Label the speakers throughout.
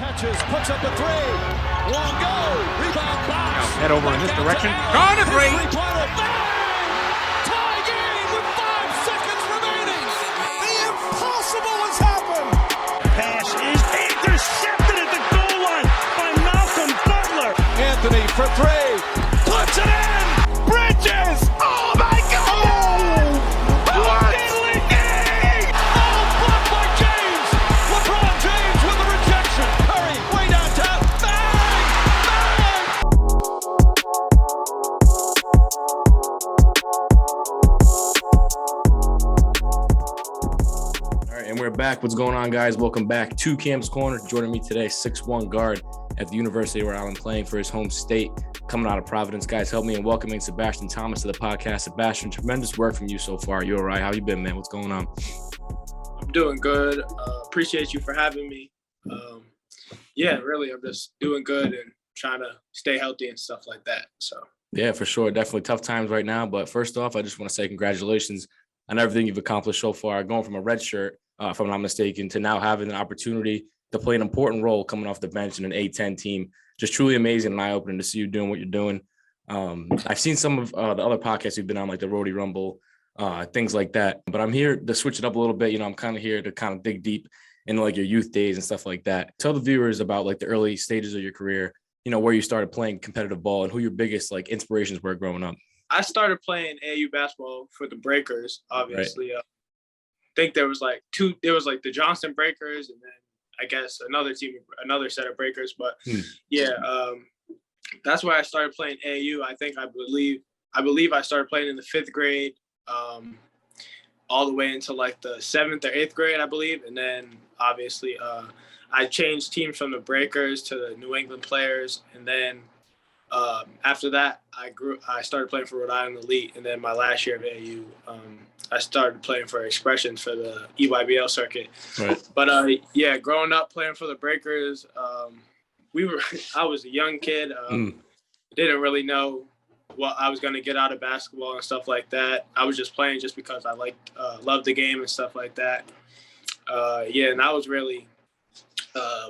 Speaker 1: Catches, puts up a three. One go. Rebound box.
Speaker 2: Now head over in this direction. Gone to three.
Speaker 1: Tie game with 5 seconds remaining. The impossible has happened.
Speaker 3: Pass is intercepted at the goal line by Malcolm Butler.
Speaker 1: Anthony for three. Puts it in. Bridges. Oh my God. Oh, what? Oh, blocked by James. LeBron James with the rejection. Curry way downtown. Bang! Bang!
Speaker 2: All right, and we're back. What's going on, guys? Welcome back to Cam's Corner. Joining me today, 6'1" guard at the University of Rhode Island, playing for his home state, coming out of Providence. Guys, help me in welcoming Sebastian Thomas to the podcast. Sebastian, tremendous work from you so far. URI, how you been, man? What's going on?
Speaker 4: I'm doing good. Appreciate you for having me. Really, I'm just doing good and trying to stay healthy and stuff like that. So
Speaker 2: Yeah, for sure. Definitely tough times right now. But first off, I just want to say congratulations on everything you've accomplished so far. Going from a red shirt, if I'm not mistaken, to now having an opportunity to play an important role coming off the bench in an A-10 team. Just truly amazing and eye-opening to see you doing what you're doing. I've seen some of the other podcasts you've been on, like the Rhody Rumble, things like that. But I'm here to switch it up a little bit. I'm kind of here to kind of dig deep into like your youth days and stuff like that. Tell the viewers about like the early stages of your career, where you started playing competitive ball and who your biggest like inspirations were growing up.
Speaker 4: I started playing AAU basketball for the Breakers, obviously. Right. I think there was like the Johnson Breakers and then I guess another set of Breakers. But that's where I started playing AAU. I believe I started playing in the 5th grade, all the way into like the 7th or 8th grade, I believe. And then obviously I changed teams from the Breakers to the New England Players. And then after that, I started playing for Rhode Island Elite. And then my last year of AAU, I started playing for Expression for the EYBL circuit. Right. But growing up playing for the Breakers, I was a young kid. Didn't really know what I was going to get out of basketball and stuff like that. I was just playing just because I loved the game and stuff like that. And that was really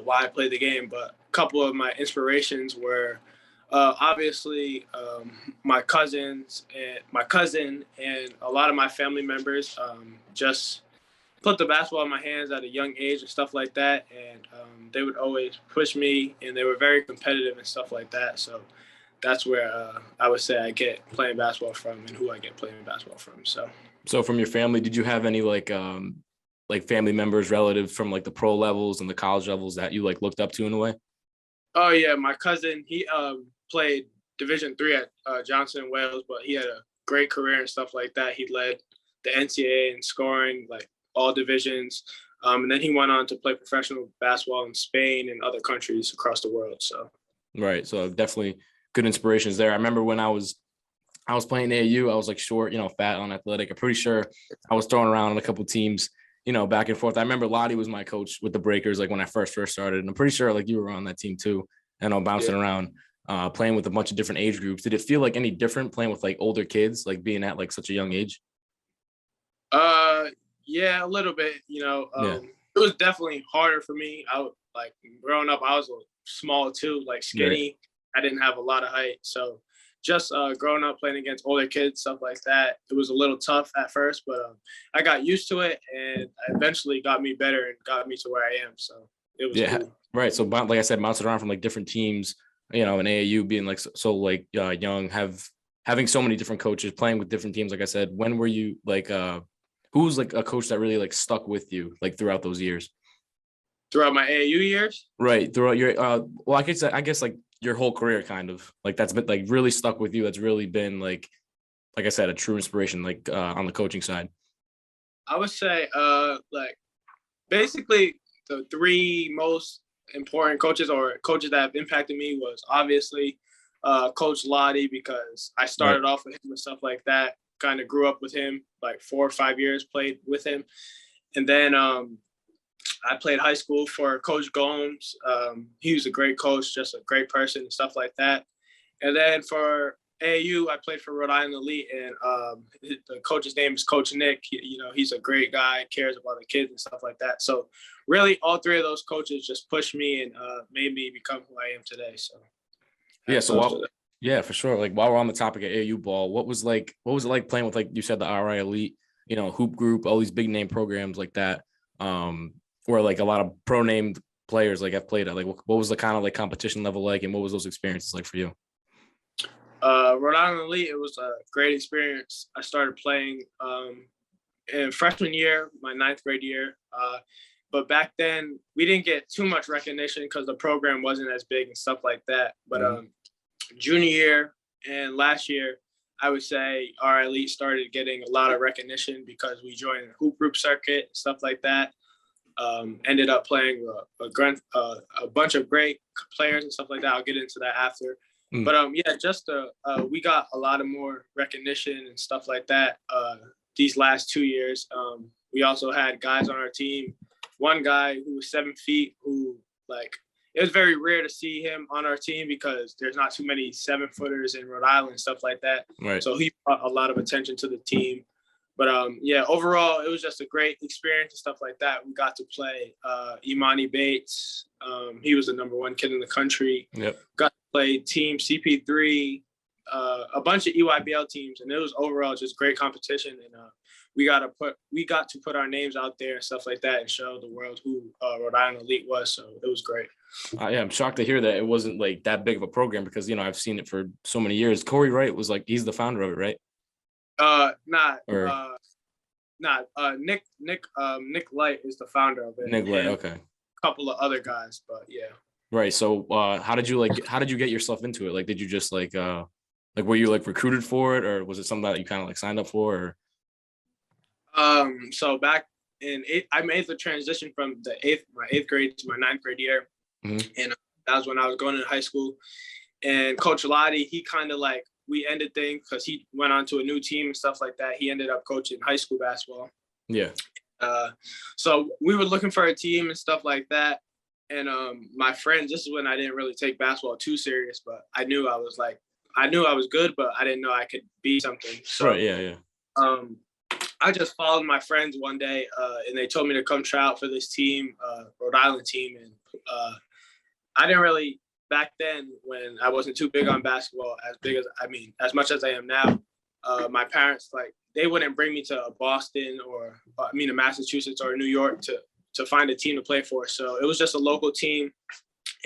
Speaker 4: why I played the game. But a couple of my inspirations were obviously my cousin and a lot of my family members just put the basketball in my hands at a young age and stuff like that. And they would always push me and they were very competitive and stuff like that. So that's where I would say I get playing basketball from and who I get playing basketball from. So from your family, did you have any like family members, relatives from like the pro levels and the college levels that you like looked up to in a way? Oh yeah. My cousin, he played Division III at Johnson & Wales, but he had a great career and stuff like that. He led the NCAA in scoring, like all divisions. And then he went on to play professional basketball in Spain and other countries across the world. So, right. So definitely good inspirations there. I remember when I was playing AAU, I was like short, fat, unathletic. I'm pretty sure I was thrown around on a couple teams, back and forth. I remember Rhody was my coach with the Breakers, like when I first started. And I'm pretty sure like you were on that team too. And I'm bouncing around. Playing with a bunch of different age groups. Did it feel like any different playing with like older kids, like being at like such a young age? Yeah, a little bit, It was definitely harder for me. Growing up, I was small too, like skinny. Right. I didn't have a lot of height. So just growing up playing against older kids, stuff like that, it was a little tough at first, but I got used to it and eventually got me better and got me to where I am. So it was cool. Right.
Speaker 2: So like I said, bouncing around from like different teams, in AAU being like so like young, having so many different coaches, playing with different teams. Like I said, when were you like who's like a coach that really like stuck with you like throughout those years?
Speaker 4: Throughout my AAU years?
Speaker 2: Right. Throughout your well, I guess like your whole career kind of like that's been like really stuck with you. That's really been like I said, a true inspiration like on the coaching side.
Speaker 4: I would say like basically the 3 most important coaches that have impacted me was obviously Coach Rhody, because I started off with him and stuff like that, kind of grew up with him, like 4 or 5 years played with him. And then I played high school for Coach Gomes. He was a great coach, just a great person and stuff like that. And then for AAU, I played for Rhode Island Elite, and the coach's name is Coach Nick. He's a great guy, cares about the kids and stuff like that. So really, all three of those coaches just pushed me and made me become who I am today. So
Speaker 2: yeah, for sure. Like while we're on the topic of AAU ball, what was it like playing with, like you said, the URI Elite, hoop group, all these big name programs like that, where like a lot of pro named players like have played at? Like what was the kind of like competition level like, and what was those experiences like for you?
Speaker 4: Rhode Island Elite, it was a great experience. I started playing in freshman year, my 9th grade year. But back then, we didn't get too much recognition because the program wasn't as big and stuff like that. But junior year and last year, I would say our elite started getting a lot of recognition because we joined the hoop group circuit and stuff like that. Ended up playing a bunch of great players and stuff like that. I'll get into that after. But we got a lot of more recognition and stuff like that these last 2 years. We also had guys on our team. One guy who was 7 feet, who it was very rare to see him on our team because there's not too many 7-footers in Rhode Island and stuff like that.
Speaker 2: Right.
Speaker 4: So he brought a lot of attention to the team. But overall, it was just a great experience and stuff like that. We got to play Imani Bates. He was the #1 kid in the country.
Speaker 2: Yep.
Speaker 4: Got to play Team CP3, a bunch of EYBL teams, and it was overall just great competition. And we got to put our names out there and stuff like that and show the world who Rhode Island Elite was. So it was great.
Speaker 2: Yeah, I'm shocked to hear that it wasn't like that big of a program because I've seen it for so many years. Corey Wright was he's the founder of it, right?
Speaker 4: Nick Light is the founder of it.
Speaker 2: Nick Light, okay.
Speaker 4: A couple of other guys, but yeah.
Speaker 2: Right. So how did you get yourself into it? Like, did you just were you recruited for it, or was it something that you kind of signed up for? Or?
Speaker 4: So back in I made the transition from my 8th grade to my 9th grade year. Mm-hmm. And that was when I was going to high school. And Coach Rhody, he kind of we ended things because he went on to a new team and stuff like that. He ended up coaching high school basketball. Yeah. So we were looking for a team and stuff like that. And my friends, this is when I didn't really take basketball too serious, but I knew I was good, but I didn't know I could be something. So,
Speaker 2: right, yeah.
Speaker 4: I just followed my friends one day, and they told me to come try out for this team, Rhode Island team. And I didn't really, back then when I wasn't too big on basketball, as much as I am now, my parents, they wouldn't bring me to Boston or to Massachusetts or New York to find a team to play for. So it was just a local team,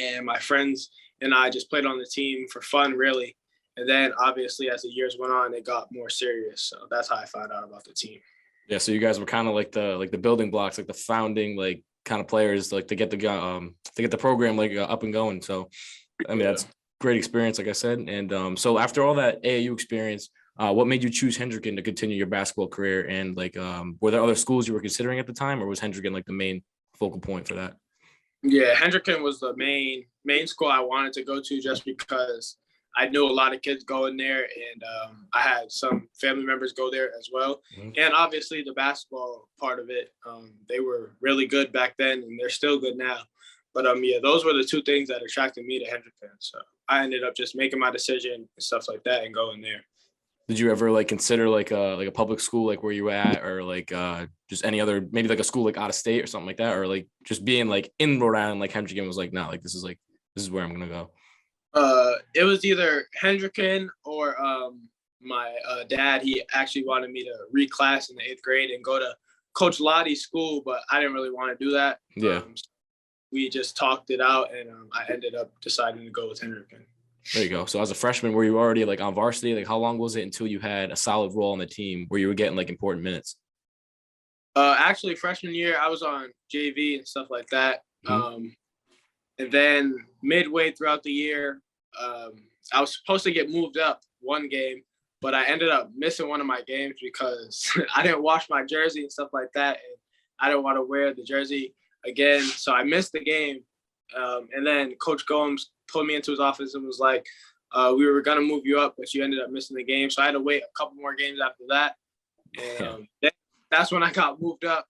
Speaker 4: and my friends and I just played on the team for fun, really. And then obviously as the years went on, it got more serious. So that's how I found out about the team. Yeah.
Speaker 2: So you guys were kind of the building blocks, the founding, kind of players, to get the program up and going. So, that's great experience, like I said. And so after all that AAU experience, what made you choose Hendricken to continue your basketball career? And were there other schools you were considering at the time, or was Hendricken the main focal point for that?
Speaker 4: Yeah, Hendricken was the main school I wanted to go to just because I knew a lot of kids going there, and I had some family members go there as well. Mm-hmm. And obviously the basketball part of it, they were really good back then, and they're still good now. But those were the two things that attracted me to Hendricken. So I ended up just making my decision and stuff like that and going there.
Speaker 2: Did you ever consider a public school where you were at, or just any other, maybe a school out of state or something like that, or just being in Rhode Island, Hendricken was no, this is where I'm gonna go?
Speaker 4: It was either Hendricken or my dad. He actually wanted me to reclass in the 8th grade and go to Coach Lottie's school, but I didn't really want to do that.
Speaker 2: Yeah.
Speaker 4: We just talked it out, and I ended up deciding to go with Hendricken.
Speaker 2: There you go. So as a freshman, were you already on varsity? How long was it until you had a solid role on the team where you were getting important minutes?
Speaker 4: Actually, freshman year, I was on JV and stuff like that. Mm-hmm. And then midway throughout the year, I was supposed to get moved up one game, but I ended up missing one of my games because I didn't wash my jersey and stuff like that. And I didn't want to wear the jersey again. So I missed the game. And then Coach Gomes pulled me into his office and was like, we were going to move you up, but you ended up missing the game. So I had to wait a couple more games after that. And that's when I got moved up.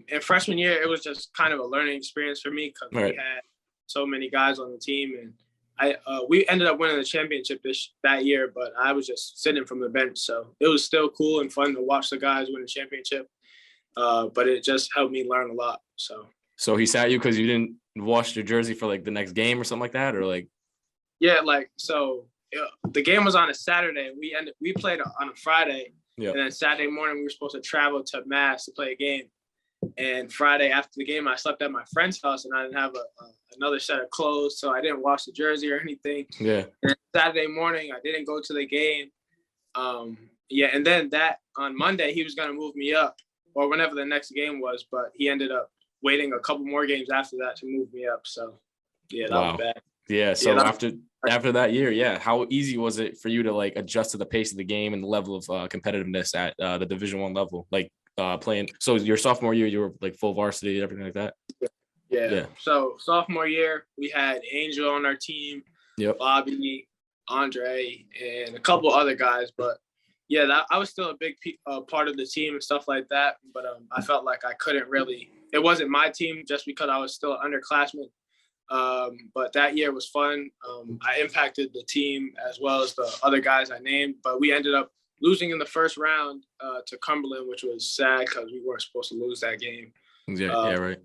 Speaker 4: In freshman year, it was just kind of a learning experience for me because we had so many guys on the team, and we ended up winning the championship that year, but I was just sitting from the bench. So it was still cool and fun to watch the guys win the championship. But it just helped me learn a lot.
Speaker 2: So he sat you because you didn't wash your jersey for like the next game or something like that, or like?
Speaker 4: Yeah, the game was on a Saturday. We played on a Friday,
Speaker 2: Yeah.
Speaker 4: And then Saturday morning we were supposed to travel to Mass to play a game. And Friday after the game, I slept at my friend's house, and I didn't have another set of clothes, so I didn't wash the jersey or anything.
Speaker 2: Yeah.
Speaker 4: And Saturday morning, I didn't go to the game. And then on Monday, he was going to move me up, or whenever the next game was, but he ended up waiting a couple more games after that to move me up. So, yeah, that was bad.
Speaker 2: Yeah. So after that year, how easy was it for you to like adjust to the pace of the game and the level of competitiveness at the Division I level, like playing? So your sophomore year, you were like full varsity and everything like that.
Speaker 4: Yeah. So sophomore year, we had Angel on our team, Bobby, Andre, and a couple other guys. But yeah, I was still a big part of the team and stuff like that. But I felt like I couldn't really. It wasn't my team just because I was still an underclassman. But that year was fun. I impacted the team as well as the other guys I named, but we ended up losing in the first round to Cumberland, which was sad because we weren't supposed to lose that game.
Speaker 2: Right.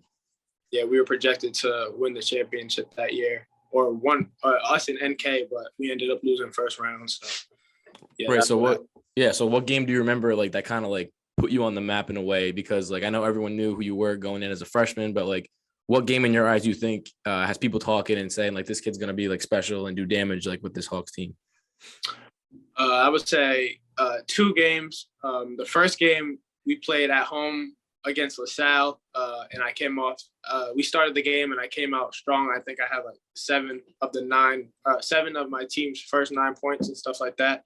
Speaker 4: Yeah, we were projected to win the championship that year, or us in NK, but we ended up losing first round. So, yeah.
Speaker 2: Right. So what game do you remember like that kind of like put you on the map in a way? Because like I know everyone knew who you were going in as a freshman, but like, what game in your eyes do you think has people talking and saying like this kid's gonna be like special and do damage like with this Hawks team?
Speaker 4: I would say 2 games. The first game we played at home against LaSalle, and I came off. We started the game and I came out strong. I think I had like 7 of my team's first 9 points and stuff like that.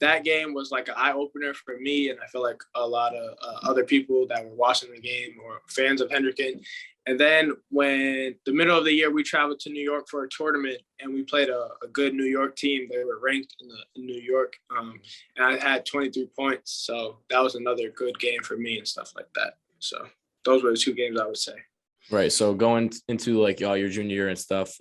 Speaker 4: That game was like an eye-opener for me, and I feel like a lot of other people that were watching the game or fans of Hendricken. And then when the middle of the year, we traveled to New York for a tournament, and we played a good New York team. They were ranked in New York, and I had 23 points. So that was another good game for me and stuff like that. So those were the 2 games I would say.
Speaker 2: Right. So going into like your junior year and stuff,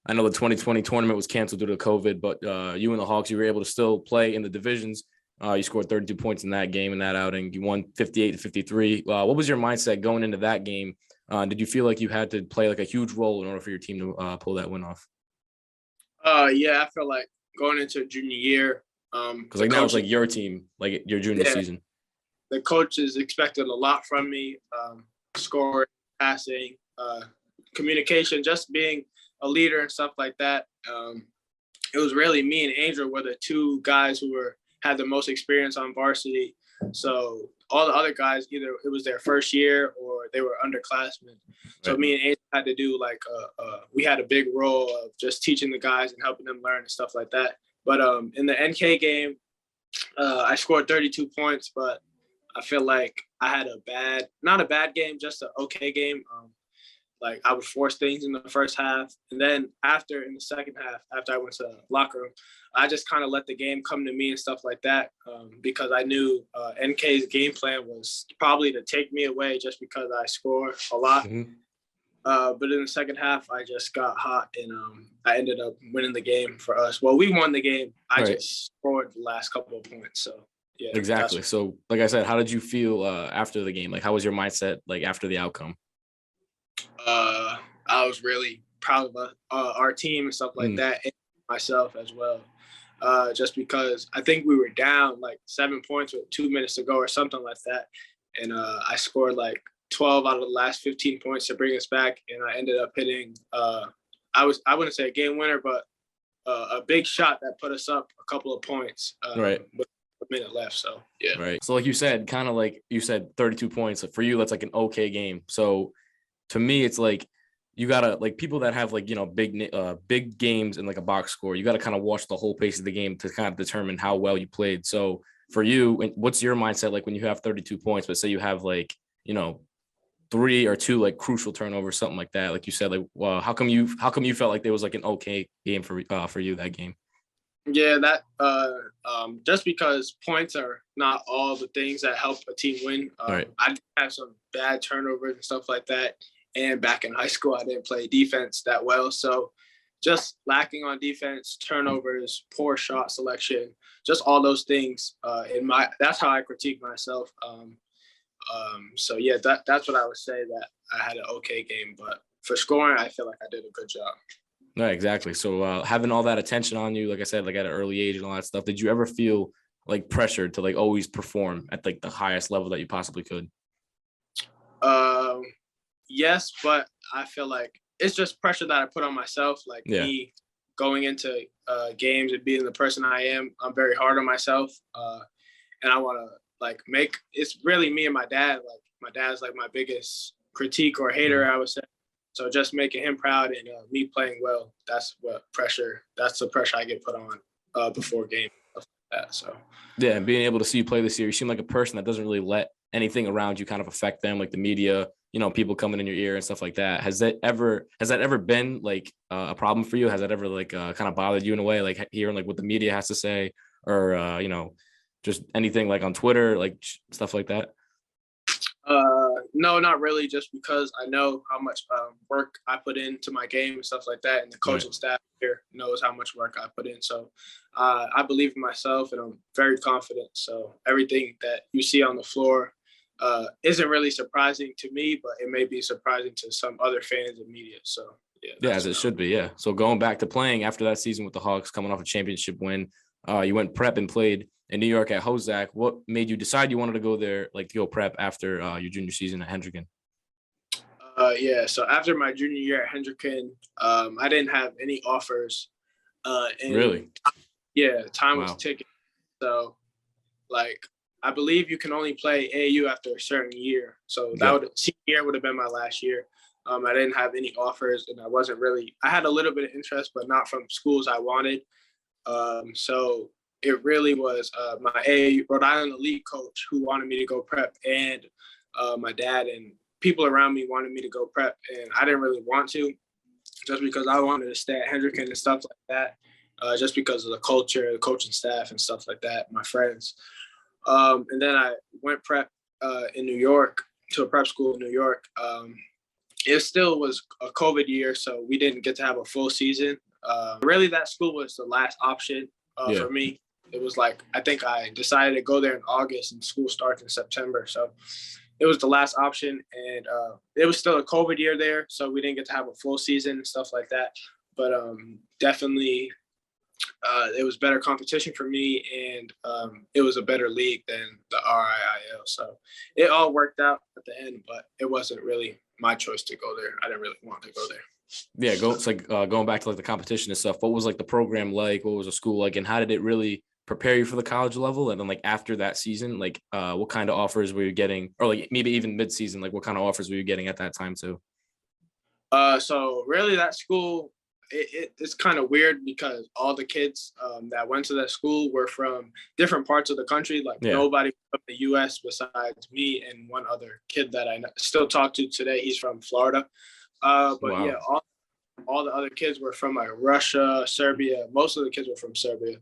Speaker 2: I know the 2020 tournament was canceled due to COVID, but you and the Hawks, you were able to still play in the divisions. You scored 32 points in that game, in that outing. You won 58-53. What was your mindset going into that game? Did you feel like you had to play like a huge role in order for your team to pull that win off?
Speaker 4: Yeah, I feel like going into junior year.
Speaker 2: Because like now it's like your team, like your junior season.
Speaker 4: The coaches expected a lot from me, scoring, passing, communication, just being a leader and stuff like that. It was really me and Angel were the 2 guys who had the most experience on varsity. So all the other guys, either it was their first year or they were underclassmen. So
Speaker 2: Right.
Speaker 4: me and Angel had to do like we had a big role of just teaching the guys and helping them learn and stuff like that. But in the NK game, I scored 32 points, but I feel like I had not a bad game, just an okay game. Like I would force things in the first half. And then in the second half, after I went to the locker room, I just kind of let the game come to me and stuff like that, because I knew NK's game plan was probably to take me away just because I score a lot.
Speaker 2: Mm-hmm.
Speaker 4: But in the second half, I just got hot and I ended up winning the game for us. Well, we won the game. I just scored the last couple of points. So, yeah.
Speaker 2: Exactly. So, like I said, how did you feel after the game? Like, how was your mindset like after the outcome?
Speaker 4: I was really proud of our team and stuff like that, and myself as well. Just because I think we were down like 7 points with 2 minutes to go or something like that. And I scored like 12 out of the last 15 points to bring us back. And I ended up hitting, I wouldn't say a game winner, but a big shot that put us up a couple of points.
Speaker 2: Right.
Speaker 4: With a minute left. So, yeah.
Speaker 2: Right. So like you said, kind of like you said, 32 points. For you, that's like an okay game. So to me, it's like, you gotta like people that have like, you know, big games and like a box score, you gotta kind of watch the whole pace of the game to kind of determine how well you played. So for you, what's your mindset like when you have 32 points, but say you have like, you know, 3 or 2 like crucial turnovers, something like that? Like you said, like, well, how come you felt like there was like an okay game for you that game?
Speaker 4: Yeah, that just because points are not all the things that help a team win.
Speaker 2: Right.
Speaker 4: I have some bad turnovers and stuff like that. And back in high school, I didn't play defense that well. So just lacking on defense, turnovers, poor shot selection, just all those things. That's how I critique myself. So yeah, that's what I would say, that I had an okay game, but for scoring, I feel like I did a good job.
Speaker 2: No, exactly. So having all that attention on you, like I said, like at an early age and all that stuff, did you ever feel like pressured to like always perform at like the highest level that you possibly could?
Speaker 4: Yes, but I feel like it's just pressure that I put on myself. Like me going into games and being the person I am, I'm very hard on myself. And I want to like it's really me and my dad. Like my dad's like my biggest critique or hater, I would say. So just making him proud and me playing well, that's the pressure I get put on before games. So
Speaker 2: yeah, and being able to see you play this year, you seem like a person that doesn't really let anything around you kind of affect them, like the media, people coming in your ear and stuff like that. Has that ever been like a problem for you? Has that ever like kind of bothered you in a way, like hearing like what the media has to say, or just anything like on Twitter, like stuff like that?
Speaker 4: No, not really, just because I know how much work I put into my game and stuff like that, and the coaching staff here knows how much work I put in. So I believe in myself, and I'm very confident. So everything that you see on the floor isn't really surprising to me, but it may be surprising to some other fans and media. So yeah,
Speaker 2: as it should be. Yeah. So going back to playing after that season with the Hawks, coming off a championship win, you went prep and played in New York at Hoosac. What made you decide you wanted to go there, like to go prep after your junior season at Hendricken?
Speaker 4: So after my junior year at Hendricken, I didn't have any offers.
Speaker 2: Really?
Speaker 4: Yeah, time was ticking. So, like, I believe you can only play AAU after a certain year. So senior year would have been my last year. I didn't have any offers, and I had a little bit of interest, but not from schools I wanted. So it really was my AAU Rhode Island elite coach who wanted me to go prep, and my dad and people around me wanted me to go prep, and I didn't really want to, just because I wanted to stay at Hendricken and stuff like that, just because of the culture, the coaching staff and stuff like that, my friends. And then I went prep in New York, to a prep school in New York. It still was a COVID year, so we didn't get to have a full season. Really, that school was the last option for me. It was like, I think I decided to go there in August and school starts in September. So it was the last option, and it was still a COVID year there. So we didn't get to have a full season and stuff like that. But definitely it was better competition for me, and it was a better league than the RIIL. So it all worked out at the end, but it wasn't really my choice to go there. I didn't really want to go there.
Speaker 2: Yeah, it's like going back to like the competition and stuff. What was like the program like? What was the school like? And how did it really prepare you for the college level? And then like after that season, like what kind of offers were you getting, or like maybe even mid-season, like what kind of offers were you getting at that time too?
Speaker 4: So really that school, it's kind of weird because all the kids that went to that school were from different parts of the country. Like nobody from the U.S. besides me and one other kid that I still talk to today. He's from Florida. Yeah, all the other kids were from like Russia, Serbia. Most of the kids were from Serbia.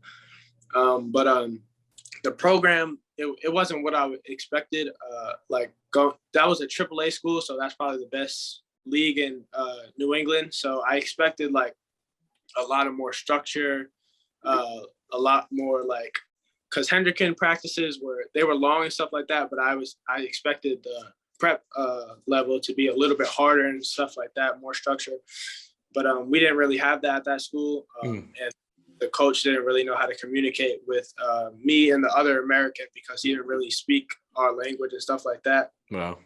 Speaker 4: The program, it wasn't what I expected. That was a AAA school, so that's probably the best league in New England. So I expected like a lot of more structure, a lot more like, because Hendricken practices were long and stuff like that. But I expected the prep level to be a little bit harder and stuff like that, more structure. But we didn't really have that at that school, and the coach didn't really know how to communicate with me and the other American because he didn't really speak our language and stuff like that.
Speaker 2: Wow.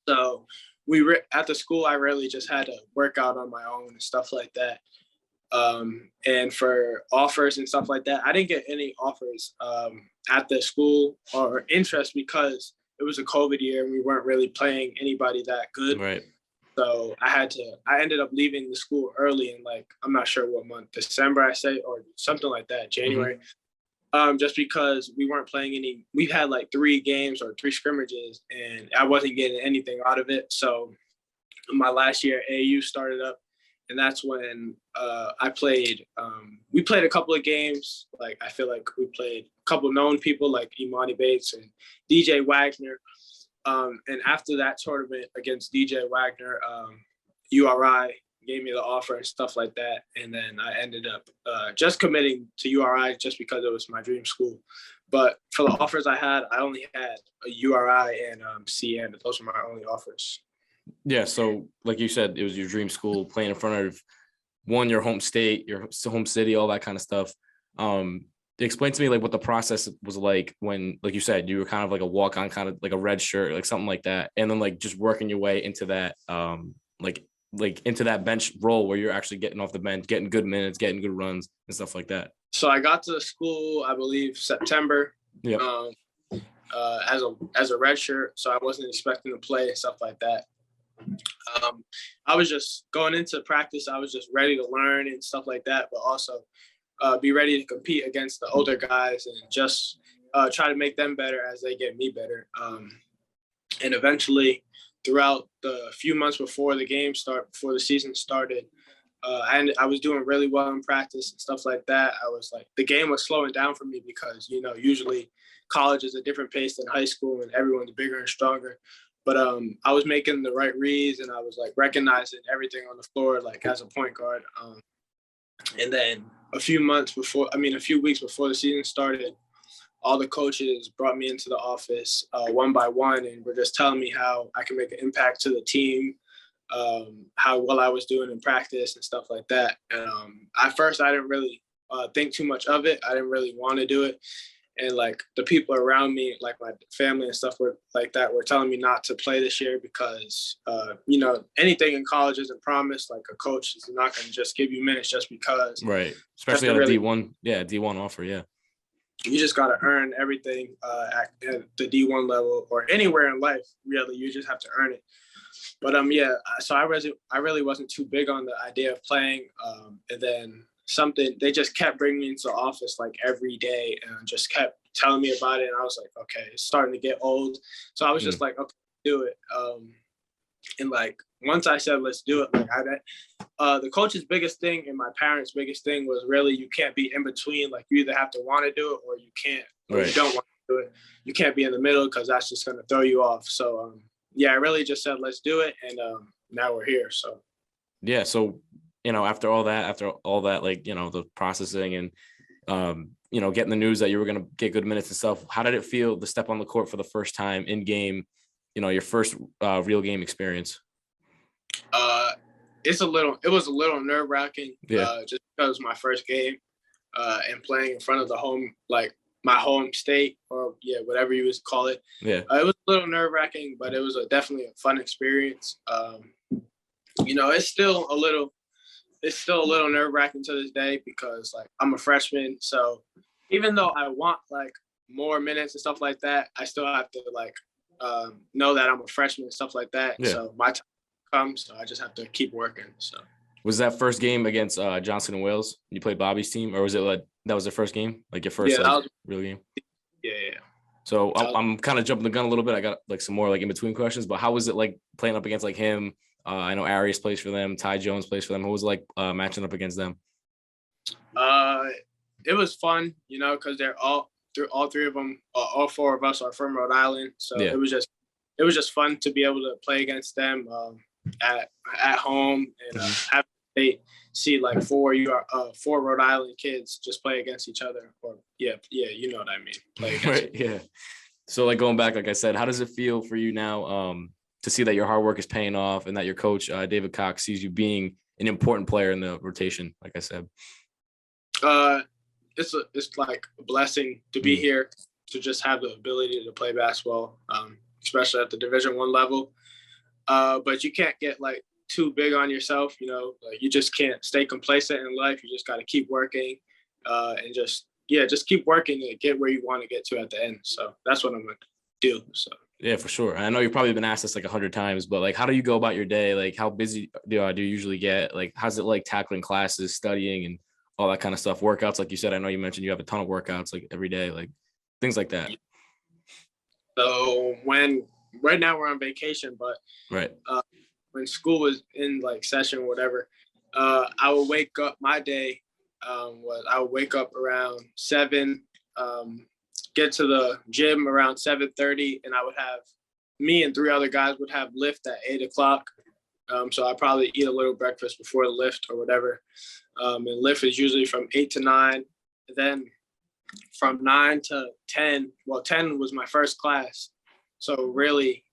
Speaker 4: So at the school, I really just had to work out on my own and stuff like that. And for offers and stuff like that, I didn't get any offers at the school or interest because it was a COVID year and we weren't really playing anybody that good.
Speaker 2: Right.
Speaker 4: So I ended up leaving the school early in like, I'm not sure what month, December, I say, or something like that, January. Just because we weren't playing we had like 3 games or 3 scrimmages and I wasn't getting anything out of it. So my last year, AAU started up, and that's when I played. We played a couple of games. Like, I feel like we played a couple of known people like Imani Bates and DJ Wagner. And after that tournament against DJ Wagner, URI gave me the offer and stuff like that. And then I ended up just committing to URI just because it was my dream school. But for the offers I had, I only had a URI and CN. Those were my only offers.
Speaker 2: Yeah. So like you said, it was your dream school, playing in front of your home state, your home city, all that kind of stuff. Explain to me like what the process was like when, like you said, you were kind of like a walk-on, kind of like a red shirt, like something like that. And then like just working your way into that, like into that bench role where you're actually getting off the bench, getting good minutes, getting good runs and stuff like that.
Speaker 4: So I got to the school, I believe September.
Speaker 2: Yeah.
Speaker 4: As a red shirt, so I wasn't expecting to play and stuff like that. I was just going into practice. I was just ready to learn and stuff like that, but also be ready to compete against the older guys and just try to make them better as they get me better. And eventually, throughout the few months before the season started, I was doing really well in practice and stuff like that. I was like, the game was slowing down for me because, usually college is a different pace than high school and everyone's bigger and stronger. But I was making the right reads and I was like recognizing everything on the floor, like as a point guard. And then a few weeks before the season started, all the coaches brought me into the office one by one and were just telling me how I can make an impact to the team, how well I was doing in practice and stuff like that. And at first I didn't really think too much of it. I didn't really want to do it. And like the people around me, like my family and stuff were telling me not to play this year because, anything in college isn't promised. Like a coach is not going to just give you minutes just because.
Speaker 2: Right. Especially at a D1. Yeah. D1 offer. Yeah.
Speaker 4: You just got to earn everything at the D1 level or anywhere in life. Really, you just have to earn it. But so I really wasn't too big on the idea of playing. And then they just kept bringing me into the office like every day and just kept telling me about it. And I was like, okay, it's starting to get old. So I was just like, okay, do it. And like, once I said, let's do it, like the coach's biggest thing and my parents' biggest thing was really, you can't be in between. Like you either have to want to do it or you can't, or you don't want to do it. You can't be in the middle because that's just going to throw you off. So I really just said, let's do it. And now we're here. So.
Speaker 2: Yeah. So, after all that, like, the processing and, getting the news that you were going to get good minutes and stuff, how did it feel to step on the court for the first time in game, your first real game experience?
Speaker 4: It was a little nerve wracking, just because it was my first game and playing in front of my home state or whatever you would call it.
Speaker 2: Yeah.
Speaker 4: It was a little nerve wracking, but it was definitely a fun experience. It's still a little nerve wracking to this day because like I'm a freshman. So even though I want like more minutes and stuff like that, I still have to like know that I'm a freshman and stuff like that. Yeah. So my time comes, so I just have to keep working. So
Speaker 2: was that first game against Johnson and Wales? You played Bobby's team, or was it like that was the first game, like your first real game?
Speaker 4: Yeah.
Speaker 2: So I'm kind of jumping the gun a little bit. I got like some more like in between questions, but how was it like playing up against like him? I know Arias plays for them. Ty Jones plays for them. Who was like matching up against them?
Speaker 4: It was fun, because they're all three of them, all four of us are from Rhode Island. So it was just fun to be able to play against them at home and have they see like four Rhode Island kids just play against each other. Or you know what I mean. Play against
Speaker 2: right. Yeah. So like going back, like I said, how does it feel for you now? To see that your hard work is paying off and that your coach, David Cox, sees you being an important player in the rotation, like I said?
Speaker 4: It's like a blessing to be here, to just have the ability to play basketball, especially at the Division I level. But you can't get like too big on yourself, like you just can't stay complacent in life. You just got to keep working and just keep working to get where you want to get to at the end. So that's what I'm going to do. So.
Speaker 2: Yeah, for sure. I know you've probably been asked this like 100 times, but like, how do you go about your day? Like, how busy do you usually get? Like, how's it like tackling classes, studying, and all that kind of stuff? Workouts, like you said, I know you mentioned you have a ton of workouts like every day, like things like that.
Speaker 4: So right now we're on vacation, but when school was in like session or whatever, I would wake up. My day I would wake up around 7. Get to the gym around 7:30, and me and 3 other guys would have lift at 8 o'clock. So I probably eat a little breakfast before the lift or whatever. And lift is usually from 8 to 9. Then from 9 to 10, well, 10 was my first class. So really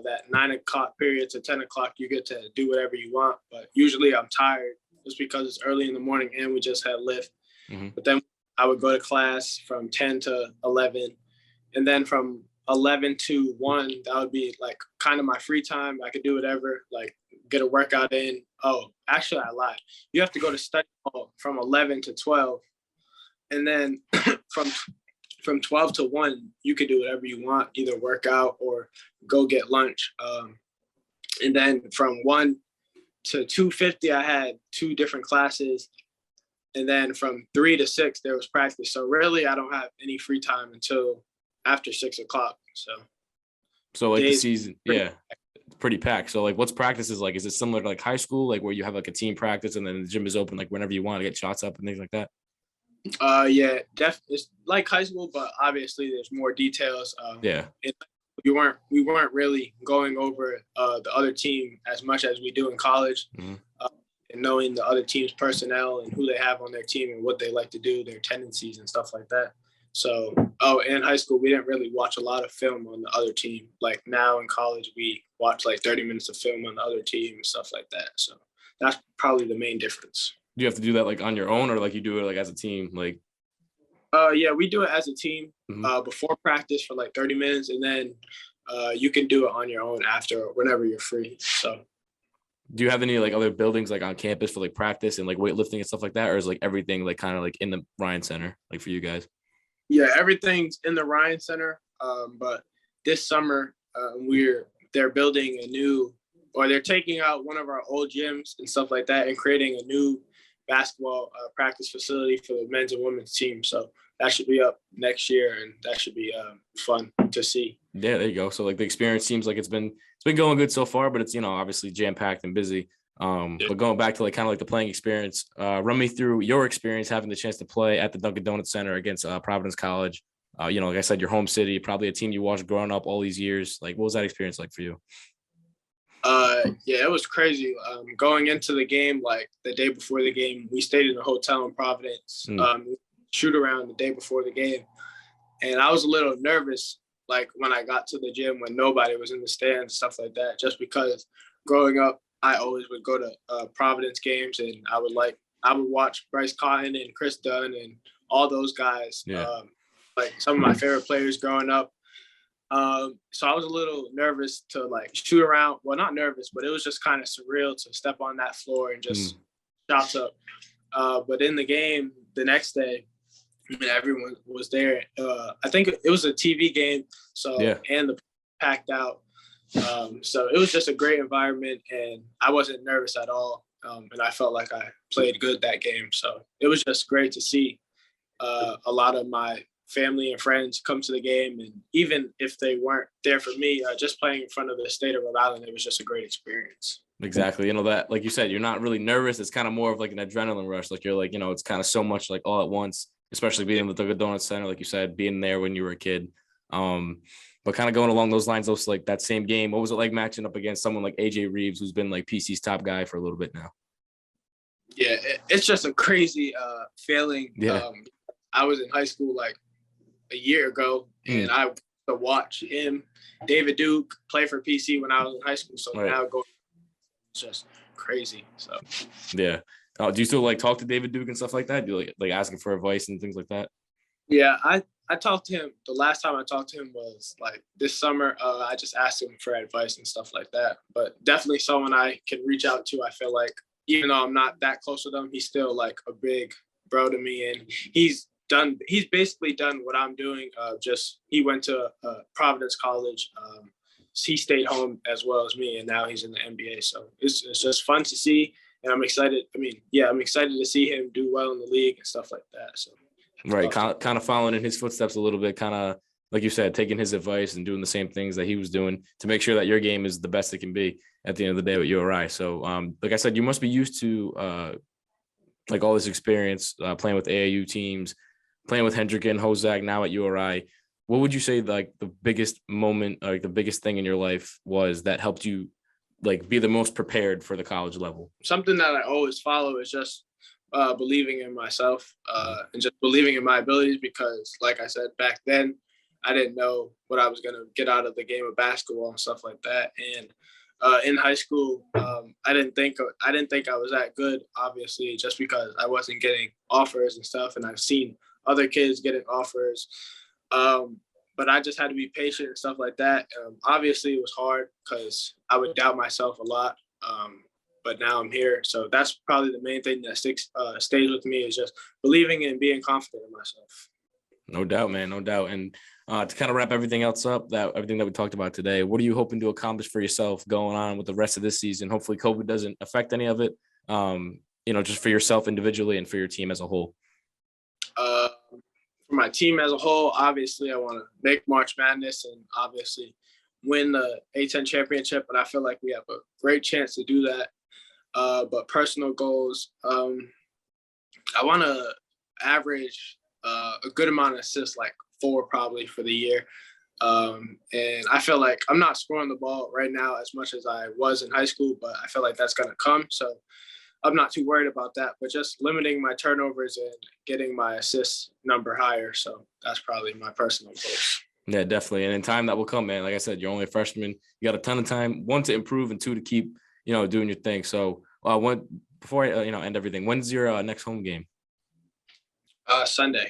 Speaker 4: that 9 o'clock period to 10 o'clock, you get to do whatever you want. But usually I'm tired just because it's early in the morning and we just had lift.
Speaker 2: Mm-hmm.
Speaker 4: But then I would go to class from 10 to 11. And then from 11 to 1, that would be like kind of my free time. I could do whatever, like get a workout in. Oh, actually, I lied. You have to go to study hall from 11 to 12. And then from 12 to 1, you could do whatever you want, either work out or go get lunch. And then from 1 to 2:50, I had 2 different classes. And then from 3 to 6, there was practice. So really, I don't have any free time until after 6 o'clock.
Speaker 2: So like the season, pretty packed. So like what's practices like? Is it similar to like high school, like where you have like a team practice and then the gym is open like whenever you want to get shots up and things like that?
Speaker 4: Yeah, definitely. It's like high school, but obviously there's more details. We weren't really going over the other team as much as we do in college,
Speaker 2: mm-hmm.
Speaker 4: And knowing the other team's personnel and who they have on their team and what they like to do, their tendencies and stuff like that. So, in high school, we didn't really watch a lot of film on the other team. Like now in college, we watch like 30 minutes of film on the other team and stuff like that. So that's probably the main difference.
Speaker 2: Do you have to do that like on your own or like you do it like as a team? Like,
Speaker 4: yeah, we do it as a team before practice for like 30 minutes. And then you can do it on your own after or whenever you're free. So.
Speaker 2: Do you have any like other buildings like on campus for like practice and like weightlifting and stuff like that? Or is like everything like kind of like in the Ryan Center, like for you guys?
Speaker 4: Yeah, everything's in the Ryan Center. But this summer, they're building they're taking out one of our old gyms and stuff like that and creating a new basketball practice facility for the men's and women's team. So that should be up next year, and that should be fun to see.
Speaker 2: Yeah, there you go. So like the experience seems like it's been going good so far, but it's, obviously jam-packed and busy. But going back to like kind of like the playing experience, run me through your experience having the chance to play at the Dunkin' Donuts Center against Providence College. Like I said, your home city, probably a team you watched growing up all these years. Like, what was that experience like for you?
Speaker 4: Yeah, it was crazy. Going into the game, like the day before the game, we stayed in a hotel in Providence, shoot around the day before the game. And I was a little nervous, like when I got to the gym when nobody was in the stands, stuff like that, just because growing up, I always would go to Providence games and I would watch Bryce Cotton and Chris Dunn and all those guys, like some of my favorite players growing up. So I was a little nervous to like shoot around. Well, not nervous, but it was just kind of surreal to step on that floor and just shots up. But in the game the next day, when everyone was there, I think it was a TV game. So, and the packed out. So it was just a great environment and I wasn't nervous at all. And I felt like I played good that game. So it was just great to see a lot of my family and friends come to the game. And even if they weren't there for me, just playing in front of the state of Rhode Island, it was just a great experience.
Speaker 2: Exactly. That, like you said, you're not really nervous. It's kind of more of like an adrenaline rush. Like you're like, it's kind of so much like all at once, especially being in the Dunkin' Donuts Center, like you said, being there when you were a kid. But kind of going along those lines, also like that same game, what was it like matching up against someone like AJ Reeves, who's been like PC's top guy for a little bit now?
Speaker 4: Yeah, it's just a crazy feeling.
Speaker 2: Yeah.
Speaker 4: I was in high school like a year ago, and I to watch him, David Duke, play for PC when I was in high school. So now it's just crazy. So
Speaker 2: yeah. Do you still like talk to David Duke and stuff like that? Do you like asking for advice and things like that?
Speaker 4: Yeah, I talked to him. The last time I talked to him was like this summer. I just asked him for advice and stuff like that. But definitely someone I can reach out to. I feel like even though I'm not that close with him, he's still like a big bro to me, and he's basically done what I'm doing. He went to Providence College. He stayed home as well as me, and now he's in the NBA. So it's just fun to see, and I'm excited. I'm excited to see him do well in the league and stuff like that. So
Speaker 2: right, kind of following in his footsteps a little bit, kind of like you said, taking his advice and doing the same things that he was doing to make sure that your game is the best it can be at the end of the day with URI. So like I said, you must be used to like all this experience playing with AAU teams, playing with Hendricken, Hoosac, now at URI. What would you say like the biggest moment, like the biggest thing in your life was that helped you like be the most prepared for the college level?
Speaker 4: Something that I always follow is just believing in myself and just believing in my abilities, because like I said, back then I didn't know what I was going to get out of the game of basketball and stuff like that. And in high school, I didn't think I was that good, obviously, just because I wasn't getting offers and stuff. And I've seen other kids getting offers. But I just had to be patient and stuff like that. Obviously, it was hard because I would doubt myself a lot. But now I'm here. So that's probably the main thing that stays with me, is just believing and being confident in myself.
Speaker 2: No doubt, man. No doubt. And to kind of wrap everything else up, everything that we talked about today, what are you hoping to accomplish for yourself going on with the rest of this season? Hopefully COVID doesn't affect any of it, just for yourself individually and for your team as a whole.
Speaker 4: For my team as a whole, obviously I want to make March Madness and obviously win the A10 championship, but I feel like we have a great chance to do that. But personal goals, I want to average a good amount of assists, like 4 probably for the year. And I feel like I'm not scoring the ball right now as much as I was in high school, but I feel like that's going to come. So I'm not too worried about that, but just limiting my turnovers and getting my assist number higher. So that's probably my personal goals.
Speaker 2: Yeah, definitely. And in time that will come, man. Like I said, you're only a freshman. You got a ton of time, 1, to improve, and 2, to keep, doing your thing. So before I, end everything, when's your next home game?
Speaker 4: Sunday.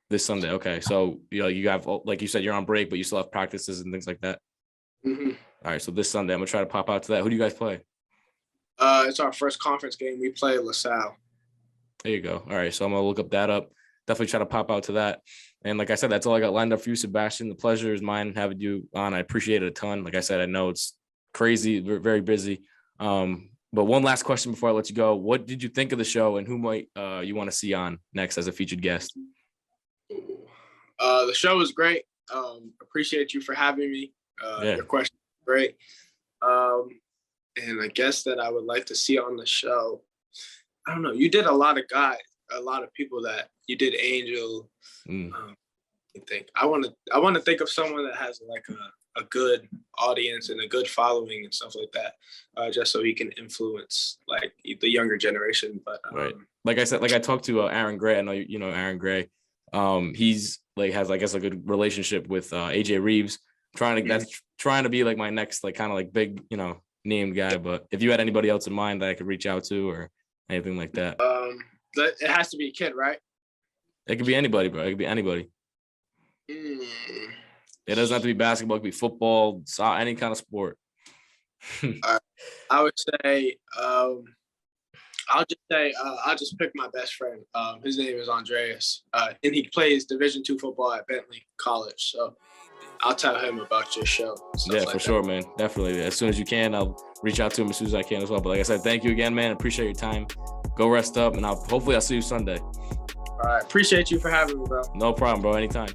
Speaker 2: This Sunday. Okay. So, you have, like you said, you're on break, but you still have practices and things like that.
Speaker 4: Mm-hmm.
Speaker 2: All right. So this Sunday, I'm going to try to pop out to that. Who do you guys play?
Speaker 4: It's our first conference game. We play LaSalle.
Speaker 2: There you go. All right. So I'm going to look up that up. Definitely try to pop out to that. And like I said, that's all I got lined up for you, Sebastian. The pleasure is mine having you on. I appreciate it a ton. Like I said, I know it's crazy. We're very busy. But one last question before I let you go. What did you think of the show, and who might you want to see on next as a featured guest?
Speaker 4: The show was great. Appreciate you for having me. Your question was great. And I guess that I would like to see on the show, I don't know, you did a lot of people that you did Angel. I think I want to think of someone that has like a good audience and a good following and stuff like that, just so he can influence like the younger generation. But
Speaker 2: right, like I said, like I talked to Aaron Gray. I know you know Aaron Gray. He's like has, I guess, a good relationship with AJ Reeves. That's trying to be like my next like kind of like big named guy. But if you had anybody else in mind that I could reach out to or anything like that,
Speaker 4: it has to be a kid, right?
Speaker 2: It could be anybody, bro. It could be anybody. It doesn't have to be basketball. It could be football, soccer, any kind of sport.
Speaker 4: I would say, I'll just pick my best friend. His name is Andreas, and he plays Division II football at Bentley College. So I'll tell him about your show.
Speaker 2: Yeah, for sure, man. Definitely. As soon as you can, I'll reach out to him as soon as I can as well. But like I said, thank you again, man. Appreciate your time. Go rest up, and hopefully I'll see you Sunday.
Speaker 4: All right. Appreciate you for having me, bro.
Speaker 2: No problem, bro. Anytime.